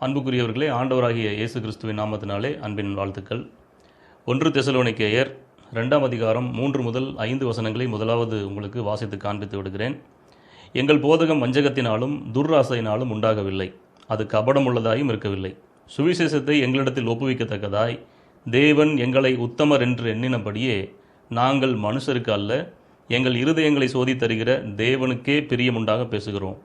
அன்புக்குரியவர்களே, ஆண்டவராகிய இயேசு கிறிஸ்துவின் நாமத்தினாலே அன்பின் வாழ்த்துக்கள். 1 தெசலோனிக்கேயர் 2ஆம் அதிகாரம் 3 முதல் 5 வசனங்களை முதலாவது உங்களுக்கு வாசித்து காண்பித்து விடுகிறேன். எங்கள் போதகம் வஞ்சகத்தினாலும் துர்ராசையினாலும் உண்டாகவில்லை, அது கபடமுள்ளதாயும் இருக்கவில்லை. சுவிசேஷத்தை எங்களிடத்தில் ஒப்புவிக்கத்தக்கதாய் தேவன் எங்களை உத்தமர் என்று எண்ணினபடியே நாங்கள் மனுஷருக்கு அல்ல, எங்கள் இருதயங்களை சோதித்தருகிற தேவனுக்கே பிரியமுண்டாக பேசுகிறோம்.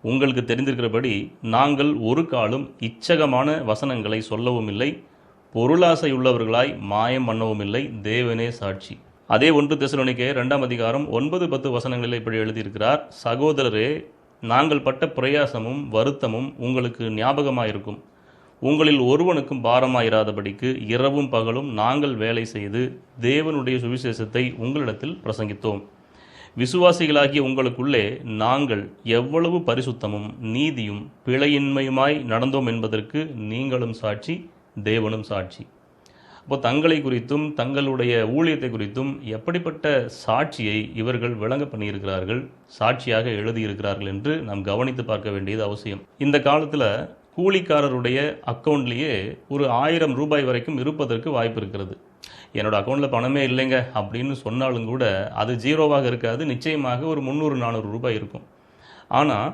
உங்களுக்கு தெரிந்திருக்கிறபடி நாங்கள் ஒரு காலும் இச்சகமான வசனங்களை சொல்லவும் இல்லை, பொருளாசையுள்ளவர்களாய் மாயம் பண்ணவும் இல்லை, தேவனே சாட்சி. அதே 1 தெசலோனிக்கேயர் 2ஆம் அதிகாரம் 9-10 வசனங்களில் இப்படி எழுதியிருக்கிறார். சகோதரரே, நாங்கள் பட்ட பிரயாசமும் வருத்தமும் உங்களுக்கு ஞாபகமாயிருக்கும். உங்களில் ஒருவனுக்கும் பாரமாயிராதபடிக்கு இரவும் பகலும் நாங்கள் வேலை செய்து தேவனுடைய சுவிசேஷத்தை உங்களிடத்தில் பிரசங்கித்தோம். விசுவாசிகளாகிய உங்களுக்குள்ளே நாங்கள் எவ்வளவு பரிசுத்தமும் நீதியும் பிழையின்மையுமாய் நடந்தோம் என்பதற்கு நீங்களும் சாட்சி, தேவனும் சாட்சி. அப்போ தங்களை குறித்தும் தங்களுடைய ஊழியத்தை குறித்தும் எப்படிப்பட்ட சாட்சியை இவர்கள் விளங்க பண்ணியிருக்கிறார்கள், சாட்சியாக எழுதியிருக்கிறார்கள் என்று நாம் கவனித்து பார்க்க வேண்டியது அவசியம். இந்த காலத்தில் கூலிக்காரருடைய அக்கௌண்ட்லேயே ஒரு 1000 ரூபாய் வரைக்கும் இருப்பதற்கு வாய்ப்பு இருக்கிறது. என்னோடய அக்கௌண்ட்டில் பணமே இல்லைங்க அப்படின்னு சொன்னாலும் கூட அது ஜீரோவாக இருக்காது, நிச்சயமாக ஒரு 300-400 ரூபாய் இருக்கும். ஆனால்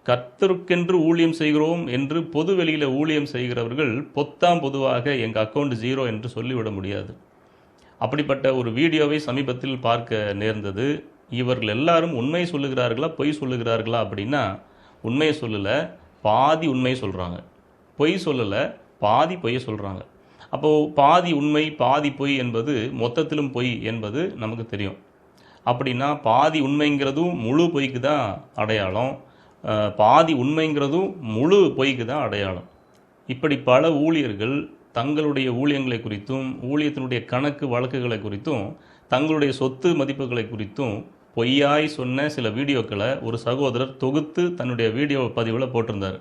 கர்த்தருக்கென்று ஊழியம் செய்கிறோம் என்று பொது வெளியில் ஊழியம் செய்கிறவர்கள் பொதுவாக எங்கள் அக்கௌண்ட் ஜீரோ என்று சொல்லிவிட முடியாது. அப்படிப்பட்ட ஒரு வீடியோவை சமீபத்தில் பார்க்க நேர்ந்தது. இவர்கள் எல்லாரும் உண்மை சொல்லுகிறார்களா பொய் சொல்லுகிறார்களா அப்படின்னா, உண்மையை சொல்லலை, பாதி உண்மையை சொல்கிறாங்க. பொய் சொல்லலை, பாதி பொய்யை சொல்கிறாங்க. அப்போது பாதி உண்மை பாதி பொய் என்பது மொத்தத்திலும் பொய் என்பது நமக்கு தெரியும். அப்படின்னா பாதி உண்மைங்கிறதும் முழு பொய்க்கு தான் அடையாளம், பாதி உண்மைங்கிறதும் முழு பொய்க்கு தான் அடையாளம். இப்படி பல ஊழியர்கள் தங்களுடைய ஊழியங்களை குறித்தும் ஊழியத்தினுடைய கணக்கு வழக்குகளை குறித்தும் தங்களுடைய சொத்து மதிப்புகளை குறித்தும் பொய்யாய் சொன்ன சில வீடியோக்களை ஒரு சகோதரர் தொகுத்து தன்னுடைய வீடியோ பதிவில் போட்டிருந்தார்.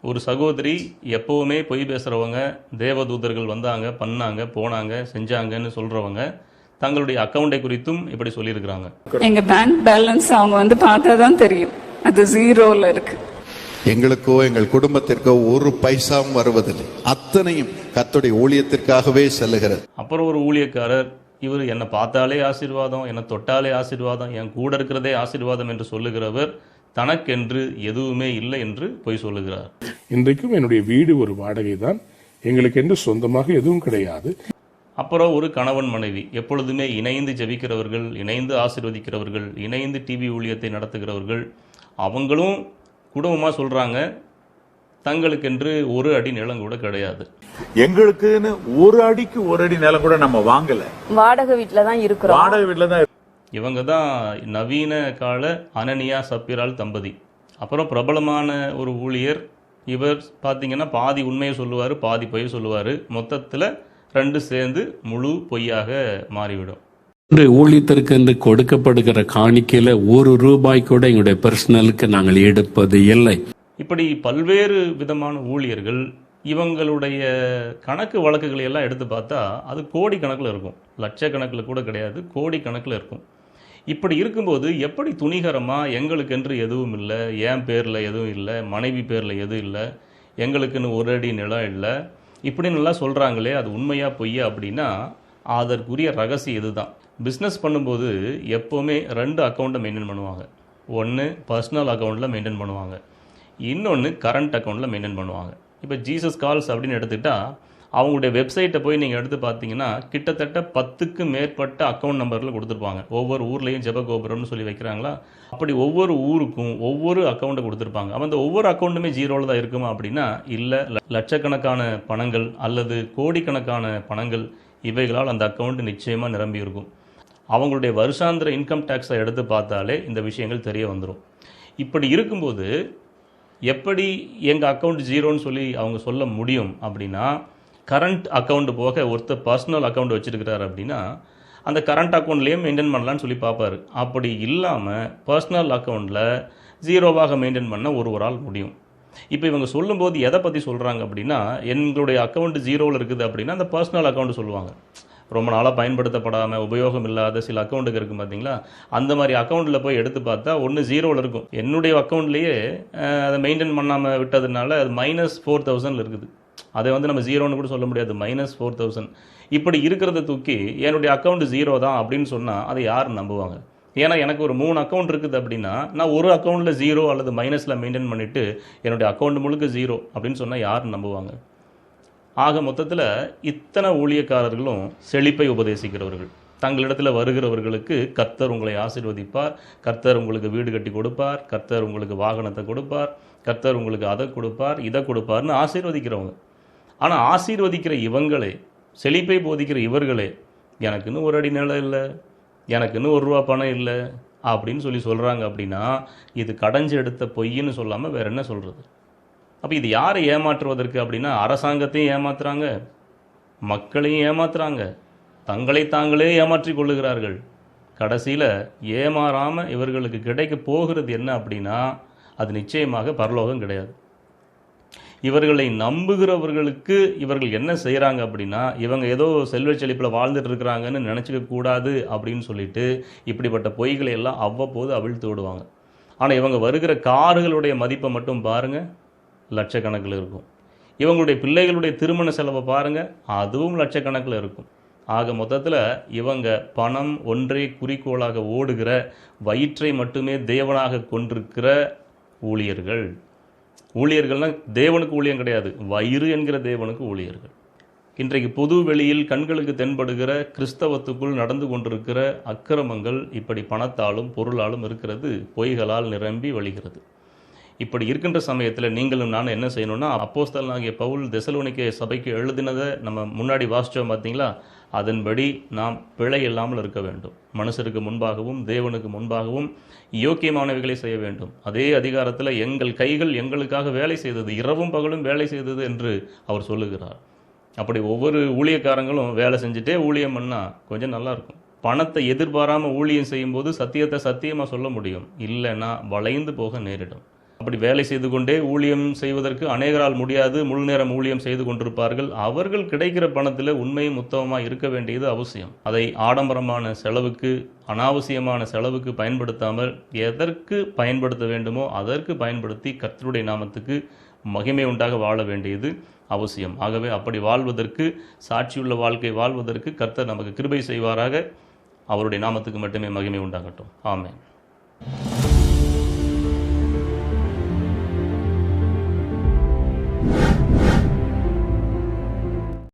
ஒரு சகோதரி எப்போவுமே பொய் பேசுகிறவங்க, தேவதூதர்கள் வந்தாங்க, பண்ணாங்க, போனாங்க, செஞ்சாங்கன்னு சொல்கிறவங்க தங்களுடைய அக்கௌண்ட்டை குறித்தும் இப்படி சொல்லியிருக்கிறாங்க. எங்கள் பேங்க் பேலன்ஸ் அவங்க பார்த்தா தான் தெரியும், அது ஜீரோவில் இருக்கு. எங்களுக்கோ எங்கள் குடும்பத்திற்கோ ஒரு பைசாவும் வருவதில்லை, அத்தனையும் கர்த்தருடைய ஊழியத்திற்காகவே செல்லுகிறது. அப்புறம் ஒரு ஊழியக்காரர், இவர் என்னை பார்த்தாலே ஆசீர்வாதம், என்னை தொட்டாலே ஆசீர்வாதம், என் கூட இருக்கிறதே ஆசீர்வாதம் என்று சொல்லுகிறவர் தனக்கென்று எதுவுமே இல்லை என்று பொய் சொல்லுகிறார். இன்றைக்கும் என்னுடைய வீடு ஒரு வாடகை தான், எங்களுக்கு என்று சொந்தமாக எதுவும் கிடையாது. அப்புறம் ஒரு கணவன் மனைவி எப்பொழுதுமே இணைந்து ஜெபிக்கிறவர்கள், இணைந்து ஆசீர்வதிக்கிறவர்கள், இணைந்து டிவி ஊழியத்தை நடத்துகிறவர்கள், அவங்களும் குடும்பமாக சொல்கிறாங்க தங்களுக்கென்று ஒரு அடி நிலம் கூட கிடையாது. எங்களுக்குன்னு ஒரு அடிக்கு ஒரு அடி நிலம் கூட நம்ம வாங்கல, வாடகை வீட்டில் தான் இருக்கிறோம். வாடகை வீட்டில் தான். இவங்க தான் நவீன கால அனனியா சப்பிரால் தம்பதி. அப்புறம் பிரபலமான ஒரு ஊழியர், இவர் பார்த்தீங்கன்னா பாதி உண்மையை சொல்லுவார், பாதி பொய் சொல்லுவார். மொத்தத்தில் 2 சேர்ந்து முழு பொய்யாக மாறிவிடும். ஊழியத்திற்கு என்று கொடுக்கப்படுகிற காணிக்கையில் 1 ரூபாய் கூட எங்களுடைய பர்சனலுக்கு நாங்கள் எடுப்பது இல்லை. இப்படி பல்வேறு விதமான ஊழியர்கள் இவங்களுடைய கணக்கு வழக்குகளை எல்லாம் எடுத்து பார்த்தா அது கோடி கணக்கில் இருக்கும், லட்சக்கணக்கில் கூட கிடையாது, கோடி கணக்கில் இருக்கும். இப்படி இருக்கும்போது எப்படி துணிகரமாக எங்களுக்கென்று எதுவும் இல்லை, என் பேரில் எதுவும் இல்லை, மனைவி பேரில் எதுவும் இல்லை, எங்களுக்குன்னு ஒரு அடி நிலம் இல்லை, இப்படின்னு எல்லாம் சொல்கிறாங்களே, அது உண்மையாக பொய்யா அப்படின்னா அதற்குரிய ரகசியம் இதுதான். பிஸ்னஸ் பண்ணும்போது எப்போவுமே 2 அக்கௌண்ட்டை மெயின்டைன் பண்ணுவாங்க. ஒன்று பர்சனல் அக்கௌண்ட்டில் மெயின்டைன் பண்ணுவாங்க, இன்னொன்று கரண்ட் அக்கௌண்ட்டில் மெயின்டைன் பண்ணுவாங்க. இப்போ ஜீசஸ் கால்ஸ் அப்படின்னு எடுத்துக்கிட்டால் அவங்களுடைய வெப்சைட்டை போய் நீங்கள் எடுத்து பார்த்தீங்கன்னா கிட்டத்தட்ட 10க்கும் மேற்பட்ட அக்கௌண்ட் நம்பரில் கொடுத்துருப்பாங்க. ஒவ்வொரு ஊர்லேயும் ஜெபகோபுரம்னு சொல்லி வைக்கிறாங்களா, அப்படி ஒவ்வொரு ஊருக்கும் ஒவ்வொரு அக்கௌண்ட்டை கொடுத்துருப்பாங்க. அவன் அந்த ஒவ்வொரு அக்கௌண்ட்டுமே ஜீரோவில் தான் இருக்குமா அப்படின்னா இல்லை, லட்சக்கணக்கான பணங்கள் அல்லது கோடிக்கணக்கான பணங்கள் இவைகளால் அந்த அக்கௌண்ட் நிச்சயமாக நிரம்பி இருக்கும். அவங்களுடைய வருஷாந்திர இன்கம் டேக்ஸை எடுத்து பார்த்தாலே இந்த விஷயங்கள் தெரிய வந்துடும். இப்படி இருக்கும்போது எப்படி எங்கள் அக்கௌண்ட் ஜீரோன்னு சொல்லி அவங்க சொல்ல முடியும் அப்படின்னா, கரண்ட் அக்கௌண்ட் போக ஒருத்தர் பர்சனல் அக்கௌண்ட் வச்சுருக்கிறார் அப்படின்னா அந்த கரண்ட் அக்கௌண்ட்லேயே மெயின்டைன் பண்ணலான்னு சொல்லி பார்ப்பார். அப்படி இல்லாமல் பர்சனல் அக்கௌண்ட்டில் ஜீரோவாக மெயின்டைன் பண்ண ஒருவரால் முடியும். இப்போ இவங்க சொல்லும்போது எதை பற்றி சொல்கிறாங்க அப்படின்னா, எங்களுடைய அக்கௌண்ட் ஜீரோவில் இருக்குது அப்படின்னா அந்த பர்சனல் அக்கௌண்ட் சொல்லுவாங்க. ரொம்ப நாளாக பயன்படுத்தப்படாமல் உபயோகம் இல்லாத சில அக்கௌண்ட்டுக்கு இருக்குது பார்த்தீங்களா, அந்த மாதிரி அக்கௌண்ட்டில் போய் எடுத்து பார்த்தா ஒன்று ஜீரோவில் இருக்கும். என்னுடைய அக்கௌண்ட்லேயே அதை மெயின்டைன் பண்ணாமல் விட்டதுனால அது -4000 இருக்குது. அதை வந்து நம்ம ஜீரோன்னு கூட சொல்ல முடியாது, -4000. இப்படி இருக்கிறத தூக்கி என்னுடைய அக்கௌண்ட் ஜீரோ தான் அப்படின்னு சொன்னால் அதை யார் நம்புவாங்க? ஏன்னா எனக்கு ஒரு 3 அக்கௌண்ட் இருக்குது அப்படின்னா நான் ஒரு அக்கௌண்ட்டில் ஜீரோ அல்லது மைனஸில் மெயின்டைன் பண்ணிவிட்டு என்னுடைய அக்கௌண்ட் முழுக்க ஜீரோ அப்படின்னு சொன்னால் யார் நம்புவாங்க? ஆக மொத்தத்தில் இத்தனை ஊழியக்காரர்களும் செழிப்பை உபதேசிக்கிறவர்கள். தங்களிடத்தில் வருகிறவர்களுக்கு கர்த்தர் உங்களை ஆசீர்வதிப்பார், கர்த்தர் உங்களுக்கு வீடு கட்டி கொடுப்பார், கர்த்தர் உங்களுக்கு வாகனத்தை கொடுப்பார், கர்த்தர் உங்களுக்கு அதை கொடுப்பார், இதை கொடுப்பார்னு ஆசீர்வதிக்கிறவங்க. ஆனால் ஆசீர்வதிக்கிற இவங்களே, செழிப்பை போதிக்கிற இவர்களே, எனக்குன்னு ஒரு அடி நிலம் இல்லை, எனக்குன்னு ₹1 பணம் இல்லை அப்படின்னு சொல்கிறாங்க. அப்படின்னா இது கடைஞ்சி எடுத்த பொய்ன்னு சொல்லாமல் வேற என்ன சொல்கிறது? அப்போ இது யாரை ஏமாற்றுவதற்கு அப்படின்னா அரசாங்கத்தையும் ஏமாத்துறாங்க, மக்களையும் ஏமாத்துறாங்க, தங்களை தாங்களே ஏமாற்றி கொள்ளுகிறார்கள். கடைசியில் ஏமாறாமல் இவர்களுக்கு கிடைக்க போகிறது என்ன அப்படின்னா அது நிச்சயமாக பரலோகம் கிடையாது. இவர்களை நம்புகிறவர்களுக்கு இவர்கள் என்ன செய்கிறாங்க அப்படின்னா இவங்க ஏதோ செல்வ செழிப்பில் வாழ்ந்துட்டு இருக்கிறாங்கன்னு நினச்சிக்க கூடாது அப்படின்னு சொல்லிட்டு இப்படிப்பட்ட பொய்களை எல்லாம் அவ்வப்போது அவிழ்த்து விடுவாங்க. ஆனால் இவங்க வருகிற கார்களுடைய மதிப்பை மட்டும் பாருங்கள், லட்சக்கணக்கில் இருக்கும். இவங்களுடைய பிள்ளைகளுடைய திருமண செலவை பாருங்கள், அதுவும் லட்சக்கணக்கில் இருக்கும். ஆக மொத்தத்தில் இவங்க பணம் ஒன்றே குறிக்கோளாக ஓடுகிற, வயிற்றை மட்டுமே தேவனாக கொண்டிருக்கிற ஊழியர்கள். ஊழியர்கள்னால் தேவனுக்கு ஊழியம் கிடையாது, வயிறு என்கிற தேவனுக்கு ஊழியர்கள். இன்றைக்கு பொது வெளியில் கண்களுக்கு தென்படுகிற கிறிஸ்தவத்துக்குள் நடந்து கொண்டிருக்கிற அக்கிரமங்கள் இப்படி பணத்தாலும் பொருளாலும் இருக்கிறது, பொய்களால் நிரம்பி வழிகிறது. இப்படி இருக்கின்ற சமயத்தில் நீங்களும் நானும் என்ன செய்யணும்னா, அப்போஸ்தலனாகிய பவுல் தெசலோனிக்கே சபைக்கு எழுதினதை நம்ம முன்னாடி வாசித்தோம் பார்த்தீங்களா, அதன்படி நாம் பிழை இல்லாமல் இருக்க வேண்டும். மனுஷருக்கு முன்பாகவும் தேவனுக்கு முன்பாகவும் யோக்கியமானவைகளை செய்ய வேண்டும். அதே அதிகாரத்தில் எங்கள் கைகள் எங்களுக்காக வேலை செய்தது, இரவும் பகலும் வேலை செய்தது என்று அவர் சொல்லுகிறார். அப்படி ஒவ்வொரு ஊழியக்காரங்களும் வேலை செஞ்சுட்டே ஊழியம் பண்ணால் கொஞ்சம் நல்லாயிருக்கும். பணத்தை எதிர்பாராமல் ஊழியம் செய்யும்போது சத்தியத்தை சத்தியமாக சொல்ல முடியும், இல்லைன்னா வளைந்து போக நேரிடும். அப்படி வேலை செய்து கொண்டே ஊழியம் செய்வதற்கு அநேகரால் முடியாது, முழு நேரம் ஊழியம் செய்து கொண்டிருப்பார்கள். அவர்கள் கிடைக்கிற பணத்தில் உண்மையும் உத்தமமாக இருக்க வேண்டியது அவசியம். அதை ஆடம்பரமான செலவுக்கு, அனாவசியமான செலவுக்கு பயன்படுத்தாமல் எதற்கு பயன்படுத்த வேண்டுமோ அதற்கு பயன்படுத்தி கர்த்தருடைய நாமத்துக்கு மகிமை உண்டாக வாழ வேண்டியது அவசியம். ஆகவே அப்படி வாழ்வதற்கு, சாட்சியுள்ள வாழ்க்கை வாழ்வதற்கு கர்த்தர் நமக்கு கிருபை செய்வாராக. அவருடைய நாமத்துக்கு மட்டுமே மகிமை உண்டாகட்டும். ஆமென்.